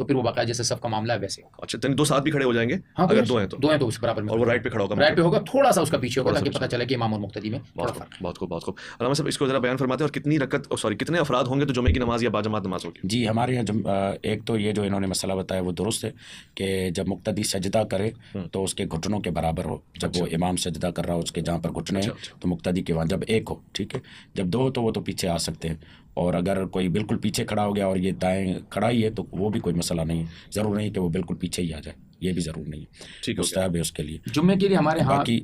تو پھر وہ باقاعدہ جیسے صف کا معاملہ ہے ویسے ہوگا. اچھا دو ساتھ بھی کھڑے ہو جائیں گے اگر دو ہیں تو اس برابر میں, اور وہ رائٹ پہ کھڑا ہوگا, رائٹ پہ ہوگا, تھوڑا سا اس کا پیچھے ہوگا تاکہ پتہ چلے کہ امام اور مقتدی میں تھوڑا فرق ہے. بہت خوب. علامہ صاحب اس کو ذرا بیان فرماتے ہیں, اور کتنی رکعت کتنے افراد ہوں گے تو جمعے کی نماز یا باجماعت نماز ہوگی؟ جی ہمارے یہاں ایک تو یہ جو انہوں نے مسئلہ بتایا وہ درست ہے کہ جب مقتدی سجدہ کرے تو اس کے گھٹنوں کے برابر ہو. جب وہ امام سجدہ کر رہا ہو اس کے جہاں پر گھٹنے ہیں تو مقتدی کے وہاں جب ایک ہو, ٹھیک ہے, جب دو ہو تو وہ تو پیچھے آ سکتے ہیں. اور اگر کوئی بالکل پیچھے کھڑا ہو گیا اور یہ دائیں کھڑا ہی ہے تو وہ بھی کوئی مسئلہ نہیں ہے, ضرور نہیں کہ وہ بالکل پیچھے ہی آ جائے, یہ بھی ضرور نہیں ہے, مستحب ہے اس کے لیے. جمعے کے لیے ہمارے ہاں باقی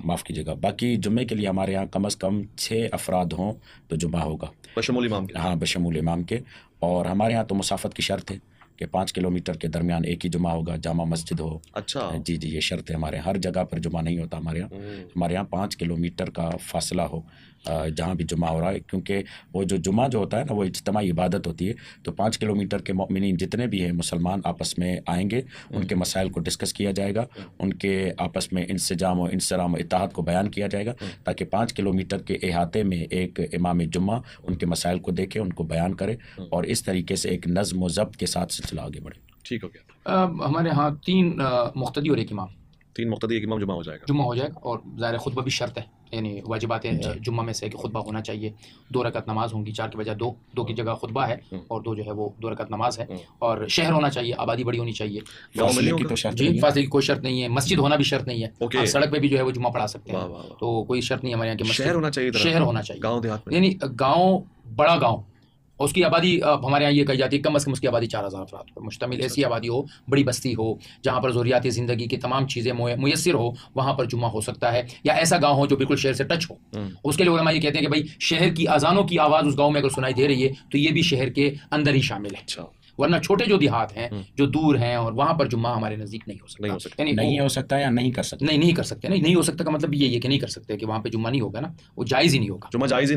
معاف کیجیے گا, باقی جمعے کے لیے ہمارے یہاں کم از کم 6 افراد ہوں تو جمعہ ہوگا بشمول امام کے. ہاں بشمول امام کے. اور ہمارے یہاں تو مسافت کی شرط ہے کہ 5 کلومیٹر کے درمیان ایک ہی جمعہ ہوگا, جامع مسجد ہو. اچھا جی یہ شرط ہے ہمارے یہاں, ہر جگہ پر جمعہ نہیں ہوتا ہمارے یہاں 5 کلومیٹر کا فاصلہ ہو جہاں بھی جمعہ ہو رہا ہے, کیونکہ وہ جو جمعہ جو ہوتا ہے نا وہ اجتماعی عبادت ہوتی ہے. تو 5 کلومیٹر کے مؤمنین جتنے بھی ہیں مسلمان آپس میں آئیں گے, ان کے مسائل کو ڈسکس کیا جائے گا, ان کے آپس میں انسجام و انصرام و اتحاد کو بیان کیا جائے گا, تاکہ 5 کلومیٹر کے احاطے میں ایک امام جمعہ ان کے مسائل کو دیکھے, ان کو بیان کرے, اور اس طریقے سے ایک نظم و ضبط کے ساتھ سلسلہ آگے بڑھے. ٹھیک ہو گیا. ہمارے ہاں 3 مقتدی اور ایک امام, 3 مقتدی ایک امام جمعہ ہو جائے گا, اور ظاہر خطبہ بھی شرط ہے, یعنی واجبات جمعہ میں سے کہ خطبہ ہونا چاہیے. 2 رکعت نماز ہوں گی, 4 کی بجائے 2 کی جگہ خطبہ ہے, اور 2 جو ہے وہ 2 رکعت نماز ہے. اور شہر ہونا چاہیے, آبادی بڑی ہونی چاہیے. فاصلے کی تو شرط جی فاصلے کی کوئی شرط نہیں ہے, مسجد ہونا بھی شرط نہیں ہے, سڑک پہ بھی جو ہے وہ جمعہ پڑھا سکتے ہیں, تو کوئی شرط نہیں ہمارے یہاں کہ شہر ہونا چاہیے, شہر ہونا چاہیے, گاؤں دیہات میں, یعنی گاؤں بڑا گاؤں, اس کی آبادی ہمارے یہاں یہ کہی جاتی ہے کم از کم اس کی آبادی 4000 افراد پر مشتمل ایسی آبادی ہو, بڑی بستی ہو جہاں پر ضروریات زندگی کی تمام چیزیں میسر ہو, وہاں پر جمعہ ہو سکتا ہے. یا ایسا گاؤں ہو جو بالکل شہر سے ٹچ ہو, اس کے لیے علماء یہ کہتے ہیں کہ بھائی شہر کی اذانوں کی آواز اس گاؤں میں اگر سنائی دے رہی ہے تو یہ بھی شہر کے اندر ہی شامل ہے. ورنہ چھوٹے جو دیہات ہیں جو دور ہیں اور وہاں پر جمعہ ہمارے نزدیک نہیں ہو سکتا, نہیں ہو سکتا یا نہیں کر سکتے, نہیں کر سکتے, نہیں ہو سکتا کا مطلب یہ ہے کہ نہیں کر سکتے کہ وہاں پہ جمعہ نہیں ہوگا نا, وہ جائز ہی نہیں ہوگا, جمعہ جائز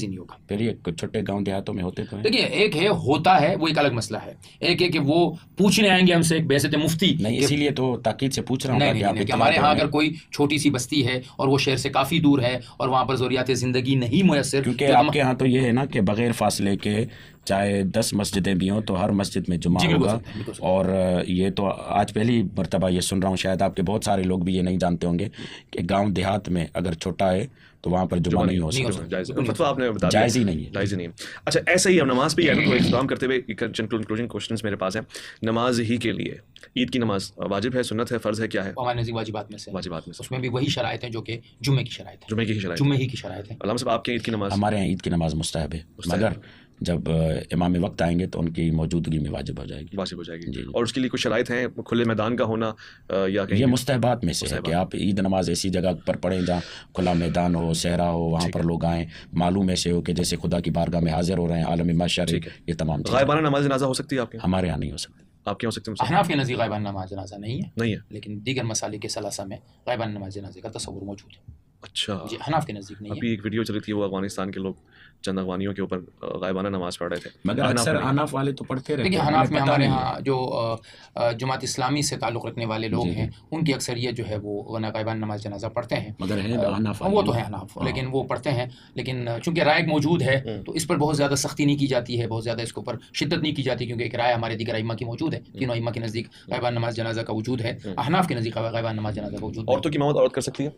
ہی نہیں ہوگا. پھر یہ چھوٹے گاؤں دیہاتوں میں ہوتے تو ہیں. دیکھیے ایک ہے ہوتا ہے وہ ایک الگ مسئلہ ہے, ایک ہے کہ وہ پوچھنے آئیں گے ہم سے بحیثیت مفتی, نہیں اسی لیے تو تاکید سے پوچھ رہا ہوں کہ ہمارے ہاں اگر کوئی چھوٹی سی بستی ہے اور وہ شہر سے کافی دور ہے اور وہاں پر ضروریات زندگی نہیں میسر, کیونکہ آپ کے ہاں تو یہ ہے نا کہ بغیر فاصلے کے چاہے 10 مسجدیں بھی ہوں تو ہر مسجد میں جمعہ ہوگا. اور یہ تو آج پہلی مرتبہ یہ سن رہا ہوں, شاید آپ کے بہت سارے لوگ بھی یہ نہیں جانتے ہوں گے کہ گاؤں دیہات میں اگر چھوٹا ہے تو وہاں پر جمعہ نہیں ہو سکتا, فتویٰ آپ نے بتا دیا, جائز ہی نہیں ہے. اچھا ایسا ہی ہم نماز پہ تو اختتام کرتے ہوئے کنکلوژن کوسچنز میرے پاس ہیں. نماز ہی کے لیے عید کی نماز واجب ہے, سنت ہے, فرض ہے, کیا ہے؟ ہمارے نزدیک واجبات میں سے اس میں بھی وہی شرائط ہیں جو کہ جمعے کی شرائط ہے, جمعے ہی کی شرائط ہے. علامہ صاحب آپ کے عید کی نماز؟ ہمارے یہاں عید کی نماز مستحب ہے, مگر جب امام وقت آئیں گے تو ان کی موجودگی میں واجب ہو جائے گی. جی. اور اس کے لیے کچھ شرائط ہیں, کھلے میدان کا ہونا یا یہ مستحبات میں سے ہے کہ آپ عید نماز ایسی جگہ پر پڑھیں جہاں کھلا میدان ہو, صحرا ہو, وہاں پر لوگ آئیں, معلوم ایسے ہو کہ جیسے خدا کی بارگاہ میں حاضر ہو رہے ہیں, عالم محشر, یہ تمام. غائبانہ نماز جنازہ ہو سکتی ہے آپ کے؟ ہمارے یہاں نہیں ہو سکتی. آپ کے ہو سکتے ہیں؟ احناف کے نزدیک غائبانہ نماز جنازہ نہیں ہے, لیکن دیگر مسالک کے ثلاثہ میں غائبانہ نماز جنازے کا تصور موجود ہے. اچھا جی احناف کے نزدیک نہیں ہے. ابھی ایک ویڈیو چلی تھی, وہ افغانستان کے لوگ چند افغانیوں کے اوپر غائبانہ نماز پڑھ رہے تھے, مگر اکثر احناف والے تو پڑھتے رہتے ہیں. دیکھیے احناف میں ہمارے ہاں جو جماعت اسلامی سے تعلق رکھنے والے لوگ ہیں ان کی اکثریت جو ہے وہ غائبانہ نماز جنازہ پڑھتے ہیں, مگر وہ تو ہیں احناف, لیکن وہ پڑھتے ہیں. لیکن چونکہ رائے موجود ہے تو اس پر بہت زیادہ سختی نہیں کی جاتی ہے, بہت زیادہ اس کے اوپر شدت نہیں کی جاتی, کیونکہ ایک رائے ہمارے دیگر ائمہ کی موجود ہے, تینوں ائمہ کے نزدیک غائبانہ نماز جنازہ کا وجود ہے. احناف کے نزدیک غائبانہ نماز جنازہ کا وجود ہے. عورتوں کی امامت عورت کر سکتی ہے؟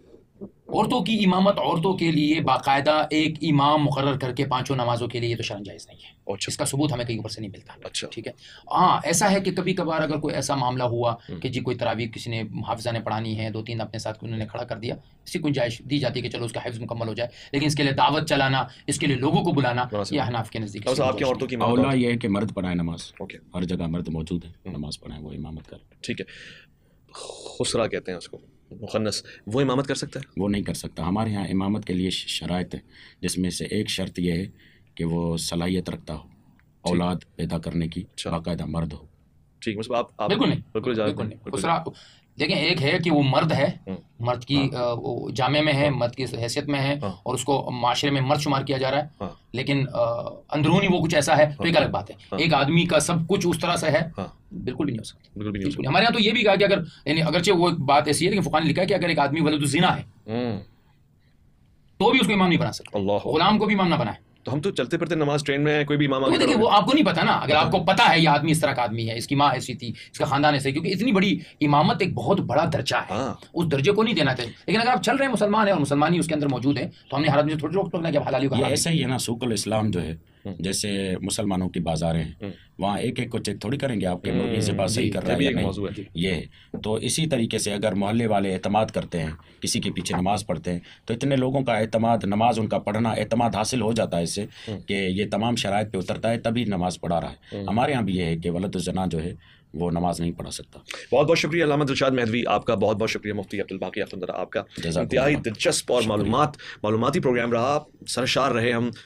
عورتوں کی امامت عورتوں کے لیے باقاعدہ ایک امام مقرر کر کے 5 نمازوں کے لیے یہ تو شرعاً جائز نہیں ہے. اس کا ثبوت ہمیں کہیں اوپر سے نہیں ملتا. اچھا ٹھیک ہے. ہاں ایسا ہے کہ کبھی کبھار اگر کوئی ایسا معاملہ ہوا کہ جی کوئی تراویح کسی نے حافظہ نے پڑھانی ہے, 2-3 اپنے ساتھ انہوں نے کھڑا کر دیا, اسی کو گنجائش دی جاتی ہے کہ چلو اس کا حفظ مکمل ہو جائے, لیکن اس کے لیے دعوت چلانا, اس کے لیے لوگوں کو بلانا, یہ احناف کے نزدیک آپ کے عورتوں کی اولا یہ ہے کہ مرد پڑھائے نماز, ہر جگہ مرد موجود ہے, نماز پڑھائیں, وہ امامت کریں. ٹھیک ہے. خسرا کہتے ہیں اس کو, مخنث, وہ امامت کر سکتا ہے؟ وہ نہیں کر سکتا. ہمارے یہاں امامت کے لیے شرائط ہے, جس میں سے ایک شرط یہ ہے کہ وہ صلاحیت رکھتا ہو اولاد پیدا کرنے کی, باقاعدہ مرد ہو. ٹھیک ہے. آپ بالکل نہیں. خسرا دیکھیں ایک ہے کہ وہ مرد ہے, مرد کی جامع میں ہے, مرد کی حیثیت میں ہے, اور اس کو معاشرے میں مرد شمار کیا جا رہا ہے, لیکن اندرونی وہ کچھ ایسا ہے تو ایک الگ بات ہے. ایک آدمی کا سب کچھ اس طرح سے ہے, بالکل بھی نہیں ہو سکتا. بالکل. ہمارے یہاں تو یہ بھی کہا کہ اگر یعنی اگرچہ وہ بات ایسی ہے لیکن فقہاء نے لکھا ہے کہ اگر ایک آدمی ولد الزنا ہے تو بھی اس کو امام نہیں بنا سکتا, غلام کو بھی امام نہ بنائے, تو ہم تو چلتے پھرتے نماز ٹرین میں کوئی بھی امام تو دیکھیے وہ آپ کو نہیں پتا نا, اگر آپ کو پتا ہے یہ آدمی اس طرح کا آدمی ہے, اس کی ماں ایسی تھی, اس کا خاندان ایسے, کیونکہ اتنی بڑی امامت ایک بہت بڑا درجہ ہے, اس درجے کو نہیں دینا چاہیے. لیکن اگر آپ چل رہے ہیں مسلمان ہیں اور مسلمانی اس کے اندر موجود ہیں تو ہم نے ہر آدمی سے تھوڑی روک ٹوکنا کہ حلالی کا ایسا ہی ہے نا. سوق الاسلام جو ہے جیسے مسلمانوں کی بازاریں ہیں, وہاں ایک ایک کو چیک تھوڑی کریں گے آپ کے مرغی سے بات صحیح کر رہا ہے یا نہیں. یہ تو اسی طریقے سے اگر محلے والے اعتماد کرتے ہیں, کسی کے پیچھے نماز پڑھتے ہیں, تو اتنے لوگوں کا اعتماد, نماز ان کا پڑھنا اعتماد حاصل ہو جاتا ہے اس سے کہ یہ تمام شرائط پہ اترتا ہے تبھی نماز پڑھا رہا ہے. ہمارے یہاں بھی یہ ہے کہ ولد الزنا جو ہے وہ نماز نہیں پڑھا سکتا. بہت بہت شکریہ علامہ دلشاد مہدوی, آپ کا بہت بہت شکریہ. مفتی عبدالباقی افندرہ, آپ کا انتہائی دلچسپ اور معلوماتی پروگرام رہا, سرشار رہے ہم.